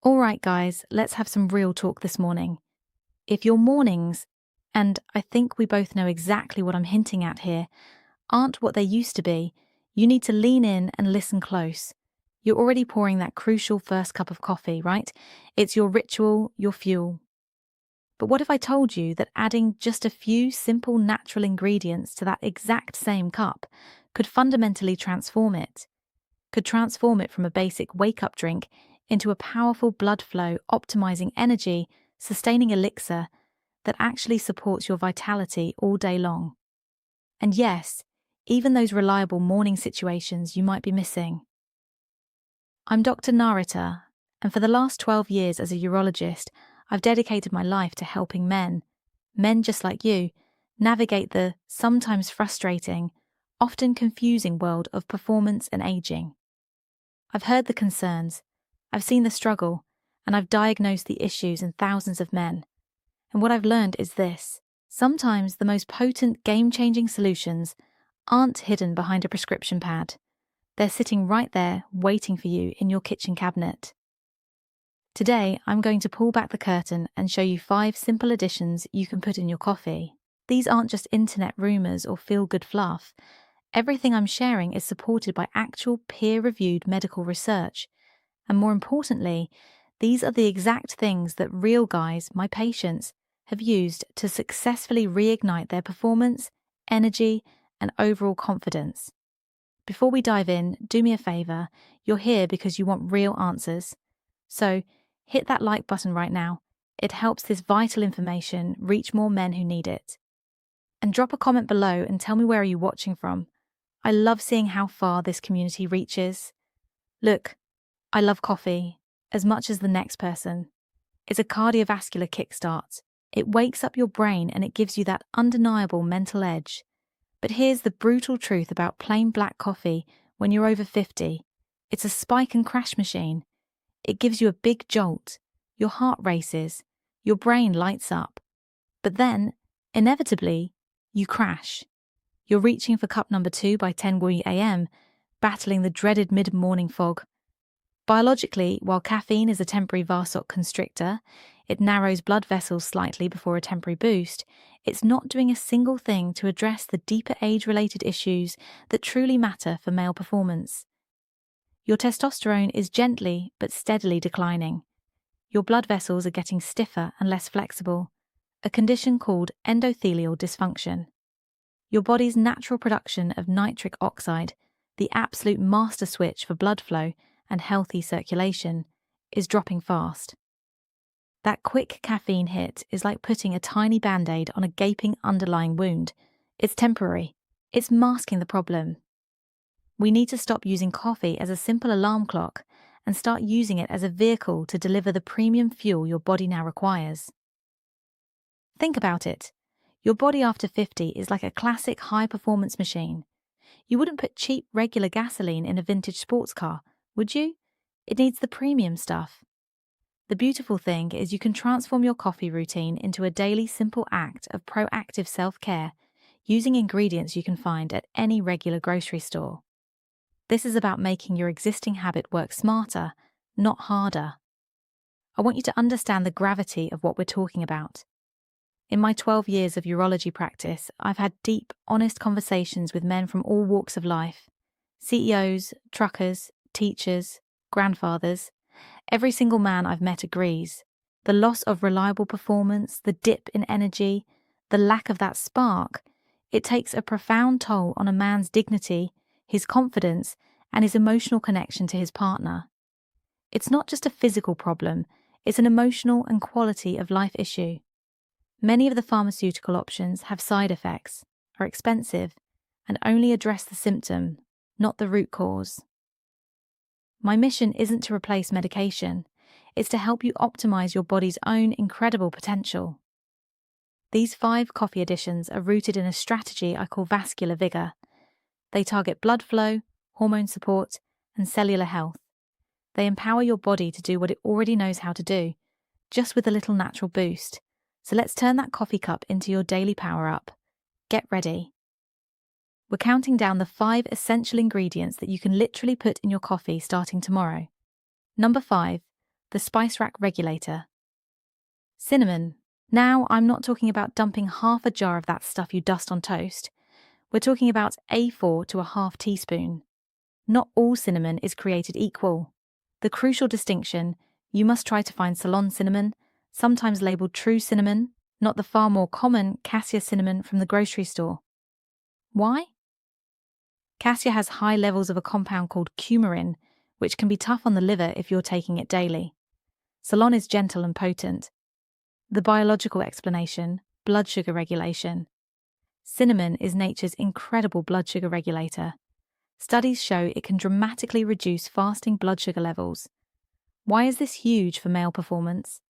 All right, guys, let's have some real talk this morning. If your mornings, and I think we both know exactly what I'm hinting at here, aren't what they used to be, you need to lean in and listen close. You're already pouring that crucial first cup of coffee, right? It's your ritual, your fuel. But what if I told you that adding just a few simple natural ingredients to that exact same cup could fundamentally transform it? Could transform it from a basic wake-up drink into a powerful blood flow, optimizing energy, sustaining elixir that actually supports your vitality all day long. And yes, even those reliable morning situations you might be missing. I'm Dr. Narita, and for the last 12 years as a urologist, I've dedicated my life to helping men just like you, navigate the sometimes frustrating, often confusing world of performance and aging. I've heard the concerns, I've seen the struggle, and I've diagnosed the issues in thousands of men. And what I've learned is this: sometimes the most potent, game-changing solutions aren't hidden behind a prescription pad. They're sitting right there, waiting for you in your kitchen cabinet. Today, I'm going to pull back the curtain and show you 5 simple additions you can put in your coffee. These aren't just internet rumors or feel-good fluff. Everything I'm sharing is supported by actual peer-reviewed medical research. And more importantly, these are the exact things that real guys, my patients, have used to successfully reignite their performance, energy, and overall confidence. Before we dive in, do me a favor. You're here because you want real answers. So, hit that like button right now. It helps this vital information reach more men who need it. And drop a comment below and tell me where are you watching from. I love seeing how far this community reaches. Look, I love coffee as much as the next person. It's a cardiovascular kickstart. It wakes up your brain and it gives you that undeniable mental edge. But here's the brutal truth about plain black coffee when you're over 50. It's a spike and crash machine. It gives you a big jolt. Your heart races. Your brain lights up. But then, inevitably, you crash. You're reaching for cup number 2 by 10 a.m., battling the dreaded mid-morning fog. Biologically, while caffeine is a temporary vasoconstrictor, it narrows blood vessels slightly before a temporary boost, it's not doing a single thing to address the deeper age-related issues that truly matter for male performance. Your testosterone is gently but steadily declining. Your blood vessels are getting stiffer and less flexible, a condition called endothelial dysfunction. Your body's natural production of nitric oxide, the absolute master switch for blood flow and healthy circulation, is dropping fast. That quick caffeine hit is like putting a tiny band-aid on a gaping underlying wound. It's temporary. It's masking the problem. We need to stop using coffee as a simple alarm clock and start using it as a vehicle to deliver the premium fuel your body now requires. Think about it. Your body after 50 is like a classic high-performance machine. You wouldn't put cheap, regular gasoline in a vintage sports car, would you? It needs the premium stuff. The beautiful thing is you can transform your coffee routine into a daily simple act of proactive self-care using ingredients you can find at any regular grocery store. This is about making your existing habit work smarter, not harder. I want you to understand the gravity of what we're talking about. In my 12 years of urology practice, I've had deep, honest conversations with men from all walks of life. CEOs, truckers, teachers, grandfathers. Every single man I've met agrees. The loss of reliable performance, the dip in energy, the lack of that spark, it takes a profound toll on a man's dignity, his confidence, and his emotional connection to his partner. It's not just a physical problem, it's an emotional and quality of life issue. Many of the pharmaceutical options have side effects, are expensive, and only address the symptom, not the root cause. My mission isn't to replace medication, it's to help you optimize your body's own incredible potential. These 5 coffee additions are rooted in a strategy I call vascular vigor. They target blood flow, hormone support, and cellular health. They empower your body to do what it already knows how to do, just with a little natural boost. So let's turn that coffee cup into your daily power-up. Get ready. We're counting down the 5 essential ingredients that you can literally put in your coffee starting tomorrow. Number 5, the spice rack regulator. Cinnamon. Now, I'm not talking about dumping half a jar of that stuff you dust on toast. We're talking about a4 to a half teaspoon. Not all cinnamon is created equal. The crucial distinction: you must try to find Ceylon cinnamon, sometimes labeled true cinnamon, not the far more common cassia cinnamon from the grocery store. Why? Cassia has high levels of a compound called coumarin, which can be tough on the liver if you're taking it daily. Ceylon is gentle and potent. The biological explanation: blood sugar regulation. Cinnamon is nature's incredible blood sugar regulator. Studies show it can dramatically reduce fasting blood sugar levels. Why is this huge for male performance?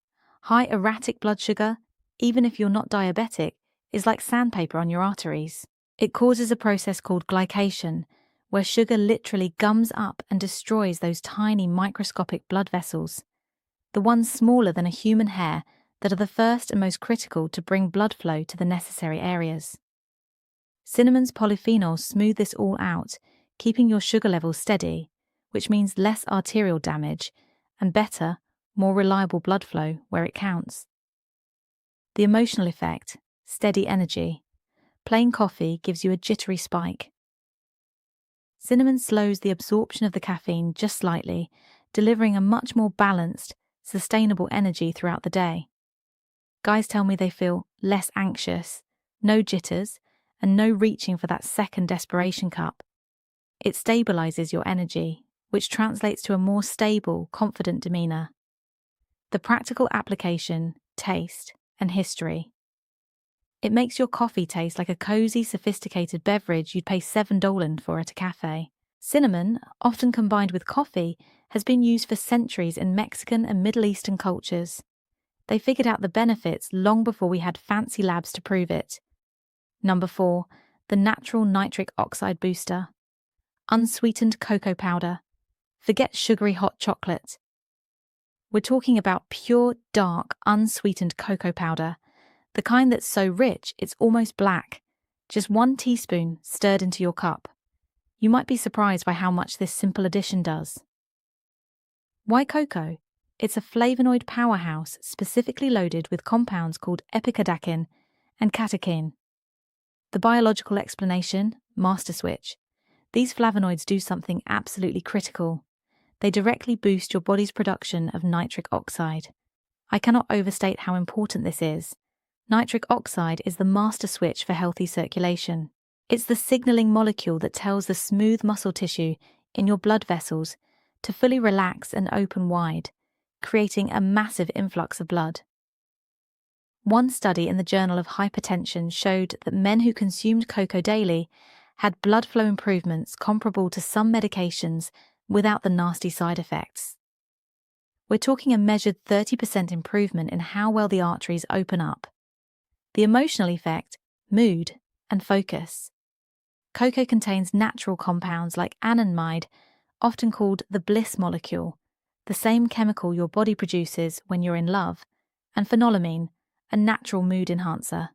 High erratic blood sugar, even if you're not diabetic, is like sandpaper on your arteries. It causes a process called glycation, where sugar literally gums up and destroys those tiny microscopic blood vessels, the ones smaller than a human hair that are the first and most critical to bring blood flow to the necessary areas. Cinnamon's polyphenols smooth this all out, keeping your sugar levels steady, which means less arterial damage and better, more reliable blood flow where it counts. The emotional effect: steady energy. Plain coffee gives you a jittery spike. Cinnamon slows the absorption of the caffeine just slightly, delivering a much more balanced, sustainable energy throughout the day. Guys tell me they feel less anxious, no jitters, and no reaching for that second desperation cup. It stabilizes your energy, which translates to a more stable, confident demeanor. The practical application: taste and history. It makes your coffee taste like a cozy, sophisticated beverage you'd pay $7 for at a cafe. Cinnamon, often combined with coffee, has been used for centuries in Mexican and Middle Eastern cultures. They figured out the benefits long before we had fancy labs to prove it. Number 4, the natural nitric oxide booster. Unsweetened cocoa powder. Forget sugary hot chocolate. We're talking about pure, dark, unsweetened cocoa powder, the kind that's so rich it's almost black. Just 1 teaspoon stirred into your cup. You might be surprised by how much this simple addition does. Why cocoa? It's a flavonoid powerhouse specifically loaded with compounds called epicadacin and catechin. The biological explanation: master switch. These flavonoids do something absolutely critical. They directly boost your body's production of nitric oxide. I cannot overstate how important this is. Nitric oxide is the master switch for healthy circulation. It's the signaling molecule that tells the smooth muscle tissue in your blood vessels to fully relax and open wide, creating a massive influx of blood. One study in the Journal of Hypertension showed that men who consumed cocoa daily had blood flow improvements comparable to some medications without the nasty side effects. We're talking a measured 30% improvement in how well the arteries open up. The emotional effect: mood and focus. Cocoa contains natural compounds like anandamide, often called the bliss molecule, the same chemical your body produces when you're in love, and phenylamine, a natural mood enhancer.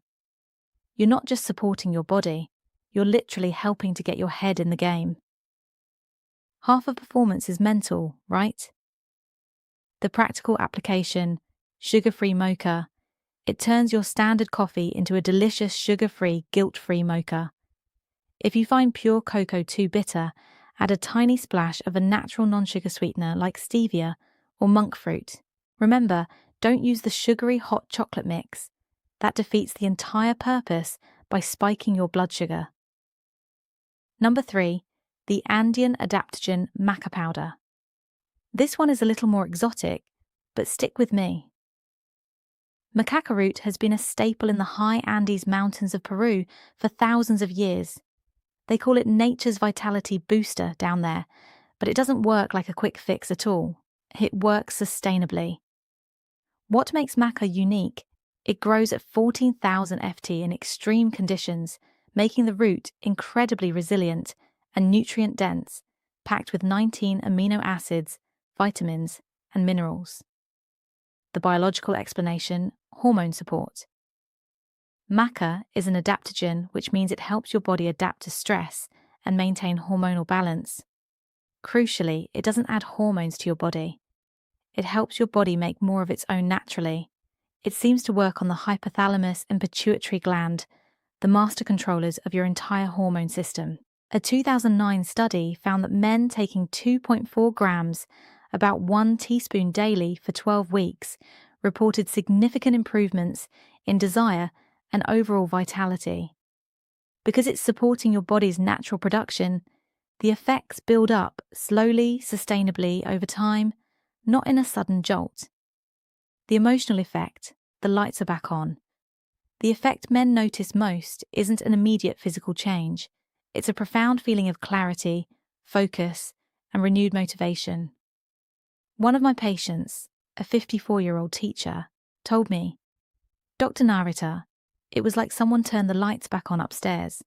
You're not just supporting your body, you're literally helping to get your head in the game. Half of performance is mental, right? The practical application: sugar-free mocha. It turns your standard coffee into a delicious sugar-free, guilt-free mocha. If you find pure cocoa too bitter, add a tiny splash of a natural non-sugar sweetener like stevia or monk fruit. Remember, don't use the sugary hot chocolate mix. That defeats the entire purpose by spiking your blood sugar. Number 3, the Andean adaptogen Maca powder. This one is a little more exotic, but stick with me. Macaca root has been a staple in the high Andes mountains of Peru for thousands of years. They call it nature's vitality booster down there, but it doesn't work like a quick fix at all. It works sustainably. What makes maca unique? It grows at 14,000 ft in extreme conditions, making the root incredibly resilient and nutrient-dense, packed with 19 amino acids, vitamins, and minerals. The biological explanation: hormone support. Maca is an adaptogen, which means it helps your body adapt to stress and maintain hormonal balance. Crucially, it doesn't add hormones to your body. it helps your body make more of its own naturally. It seems to work on the hypothalamus and pituitary gland, the master controllers of your entire hormone system. A 2009 study found that men taking 2.4 grams, about 1 teaspoon daily for 12 weeks, reported significant improvements in desire and overall vitality. Because it's supporting your body's natural production, the effects build up slowly, sustainably over time, not in a sudden jolt. The emotional effect, the lights are back on. The effect men notice most isn't an immediate physical change. It's a profound feeling of clarity, focus, and renewed motivation. One of my patients, a 54-year-old teacher, told me, "Dr. Narita, it was like someone turned the lights back on upstairs.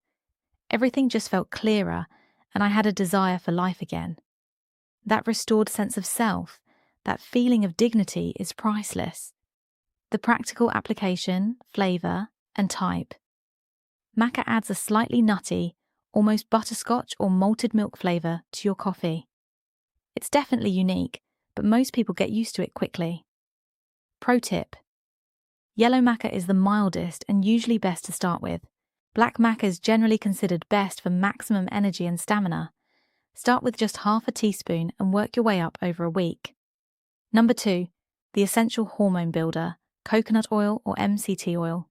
Everything just felt clearer, and I had a desire for life again. That restored sense of self, that feeling of dignity is priceless." The practical application, flavour, and type. Maca adds a slightly nutty, almost butterscotch or malted milk flavour to your coffee. It's definitely unique, but most people get used to it quickly. Pro tip: yellow maca is the mildest and usually best to start with. Black maca is generally considered best for maximum energy and stamina. Start with just half a teaspoon and work your way up over a week. Number 2, the essential hormone builder, coconut oil or MCT oil.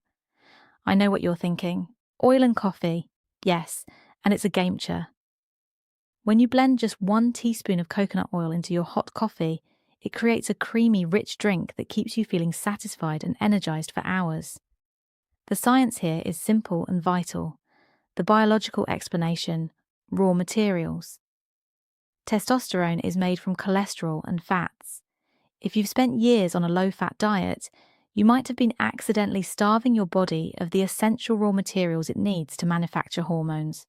I know what you're thinking. Oil and coffee. Yes, and it's a game-changer. When you blend just 1 teaspoon of coconut oil into your hot coffee, it creates a creamy, rich drink that keeps you feeling satisfied and energized for hours. The science here is simple and vital. The biological explanation: raw materials. Testosterone is made from cholesterol and fats. If you've spent years on a low-fat diet, you might have been accidentally starving your body of the essential raw materials it needs to manufacture hormones.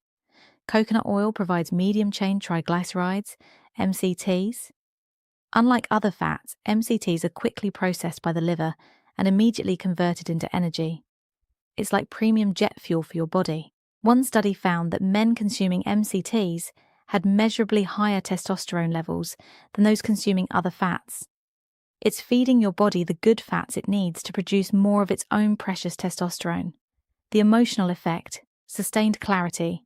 Coconut oil provides medium-chain triglycerides, MCTs. Unlike other fats, MCTs are quickly processed by the liver and immediately converted into energy. It's like premium jet fuel for your body. One study found that men consuming MCTs had measurably higher testosterone levels than those consuming other fats. It's feeding your body the good fats it needs to produce more of its own precious testosterone. The emotional effect: sustained clarity.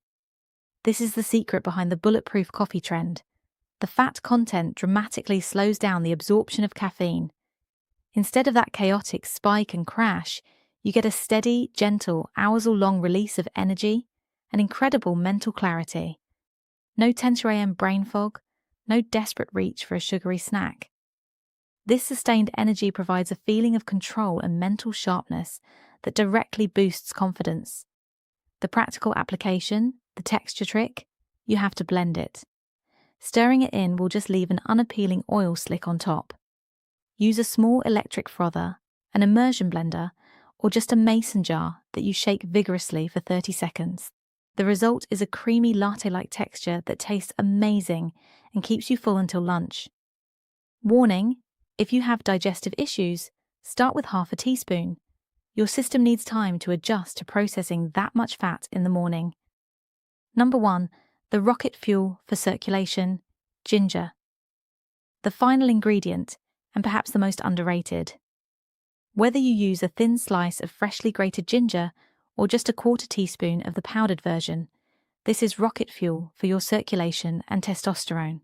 This is the secret behind the bulletproof coffee trend. The fat content dramatically slows down the absorption of caffeine. Instead of that chaotic spike and crash, you get a steady, gentle, hours-long release of energy and incredible mental clarity. No 10 a.m. brain fog, no desperate reach for a sugary snack. This sustained energy provides a feeling of control and mental sharpness that directly boosts confidence. The practical application, the texture trick: you have to blend it. Stirring it in will just leave an unappealing oil slick on top. Use a small electric frother, an immersion blender, or just a mason jar that you shake vigorously for 30 seconds. The result is a creamy latte-like texture that tastes amazing and keeps you full until lunch. Warning: if you have digestive issues, start with half a teaspoon. Your system needs time to adjust to processing that much fat in the morning. Number 1, the rocket fuel for circulation: ginger. The final ingredient, and perhaps the most underrated. Whether you use a thin slice of freshly grated ginger or just a quarter teaspoon of the powdered version, this is rocket fuel for your circulation and testosterone.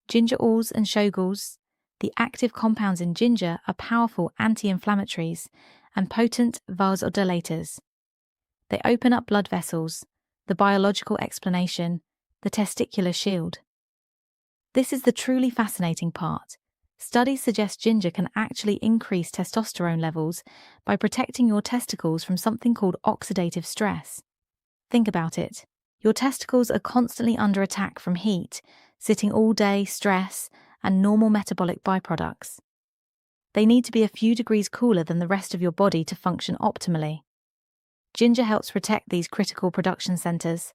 Ginger oils and shoguls. The active compounds in ginger are powerful anti-inflammatories and potent vasodilators. They open up blood vessels, the biological explanation, the testicular shield. This is the truly fascinating part. Studies suggest ginger can actually increase testosterone levels by protecting your testicles from something called oxidative stress. Think about it. Your testicles are constantly under attack from heat, sitting all day, stress, and normal metabolic byproducts. They need to be a few degrees cooler than the rest of your body to function optimally. Ginger helps protect these critical production centers.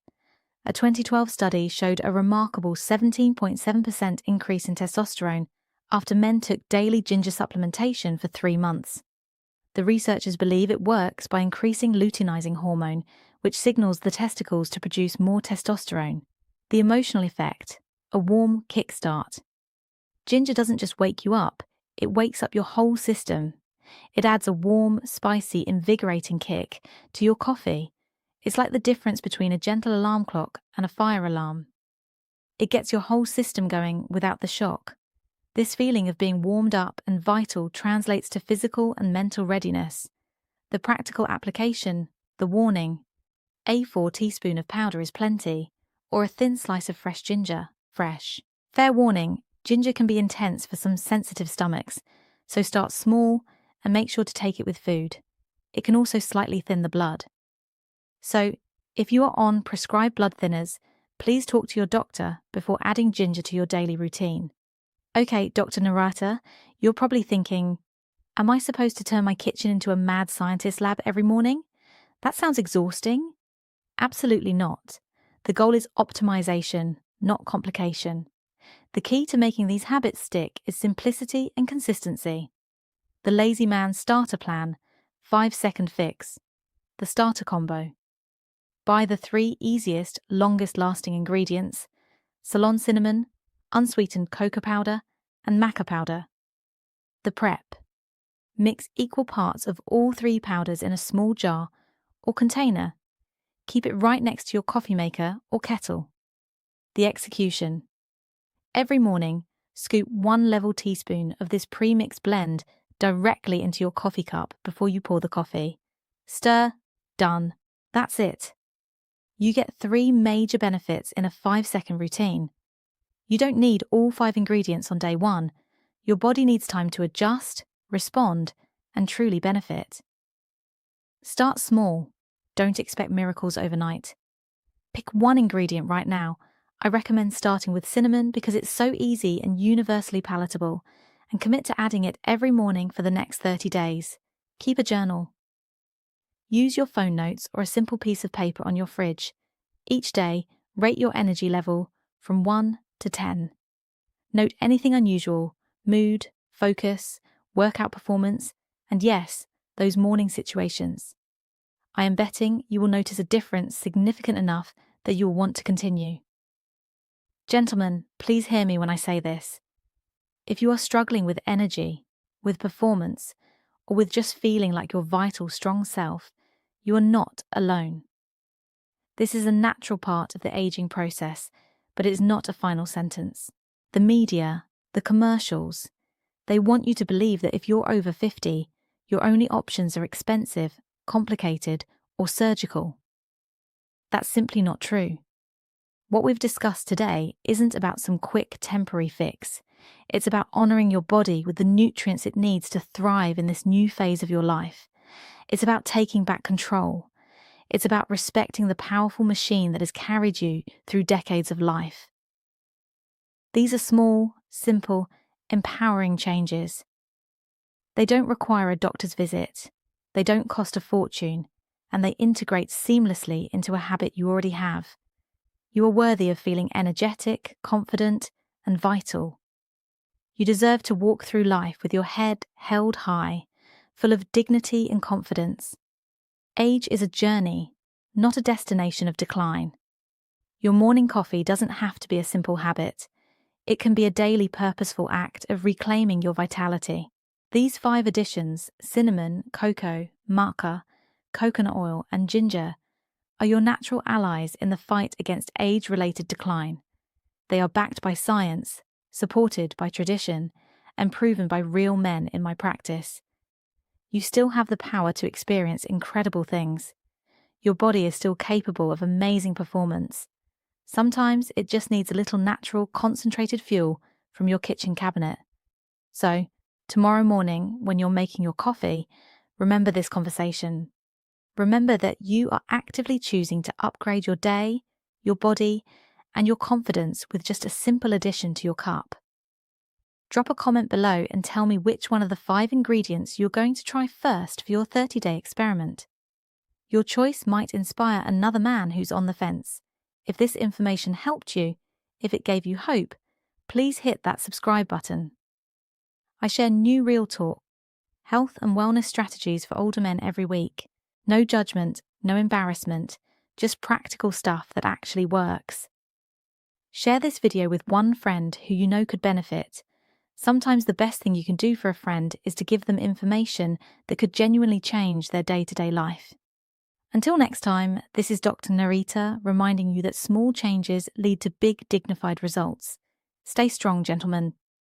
A 2012 study showed a remarkable 17.7% increase in testosterone after men took daily ginger supplementation for 3 months. The researchers believe it works by increasing luteinizing hormone, which signals the testicles to produce more testosterone. The emotional effect: a warm kickstart. Ginger doesn't just wake you up, it wakes up your whole system. It adds a warm, spicy, invigorating kick to your coffee. It's like the difference between a gentle alarm clock and a fire alarm. It gets your whole system going without the shock. This feeling of being warmed up and vital translates to physical and mental readiness. The practical application, the warning: A4 teaspoon of powder is plenty, or a thin slice of fresh ginger, fresh. Fair warning, ginger can be intense for some sensitive stomachs, so start small and make sure to take it with food. It can also slightly thin the blood. So, if you are on prescribed blood thinners, please talk to your doctor before adding ginger to your daily routine. Okay, Dr. Narata, you're probably thinking, am I supposed to turn my kitchen into a mad scientist lab every morning? That sounds exhausting. Absolutely not. The goal is optimization, not complication. The key to making these habits stick is simplicity and consistency. The lazy man starter plan, 5-second fix. The starter combo. Buy the 3 easiest, longest-lasting ingredients: Ceylon cinnamon, unsweetened cocoa powder, and Maca powder. The prep. Mix equal parts of all 3 powders in a small jar or container. Keep it right next to your coffee maker or kettle. The execution. Every morning, scoop 1 level teaspoon of this pre-mixed blend directly into your coffee cup before you pour the coffee. Stir, done. That's it. You get 3 major benefits in a 5-second routine. You don't need all 5 ingredients on day 1. Your body needs time to adjust, respond, and truly benefit. Start small. Don't expect miracles overnight. Pick 1 ingredient right now. I recommend starting with cinnamon because it's so easy and universally palatable, and commit to adding it every morning for the next 30 days. Keep a journal. Use your phone notes or a simple piece of paper on your fridge. Each day, rate your energy level from 1 to 10. Note anything unusual: mood, focus, workout performance, and yes, those morning situations. I am betting you will notice a difference significant enough that you will want to continue. Gentlemen, please hear me when I say this. If you are struggling with energy, with performance, or with just feeling like your vital, strong self, you are not alone. This is a natural part of the aging process, but it is not a final sentence. The media, the commercials, they want you to believe that if you're over 50, your only options are expensive, complicated, or surgical. That's simply not true. What we've discussed today isn't about some quick temporary fix. It's about honoring your body with the nutrients it needs to thrive in this new phase of your life. It's about taking back control. It's about respecting the powerful machine that has carried you through decades of life. These are small, simple, empowering changes. They don't require a doctor's visit. They don't cost a fortune, and they integrate seamlessly into a habit you already have. You are worthy of feeling energetic, confident, and vital. You deserve to walk through life with your head held high, full of dignity and confidence. Age is a journey, not a destination of decline. Your morning coffee doesn't have to be a simple habit. It can be a daily purposeful act of reclaiming your vitality. These 5 additions, cinnamon, cocoa, maca, coconut oil, and ginger, are your natural allies in the fight against age-related decline. They are backed by science, supported by tradition, and proven by real men in my practice. You still have the power to experience incredible things. Your body is still capable of amazing performance. Sometimes it just needs a little natural, concentrated fuel from your kitchen cabinet. So, tomorrow morning, when you're making your coffee, remember this conversation. Remember that you are actively choosing to upgrade your day, your body, and your confidence with just a simple addition to your cup. Drop a comment below and tell me which one of the 5 ingredients you're going to try first for your 30-day experiment. Your choice might inspire another man who's on the fence. If this information helped you, if it gave you hope, please hit that subscribe button. I share new real talk, health and wellness strategies for older men every week. No judgment, no embarrassment, just practical stuff that actually works. Share this video with one friend who you know could benefit. Sometimes the best thing you can do for a friend is to give them information that could genuinely change their day-to-day life. Until next time, this is Dr. Narita reminding you that small changes lead to big, dignified results. Stay strong, gentlemen.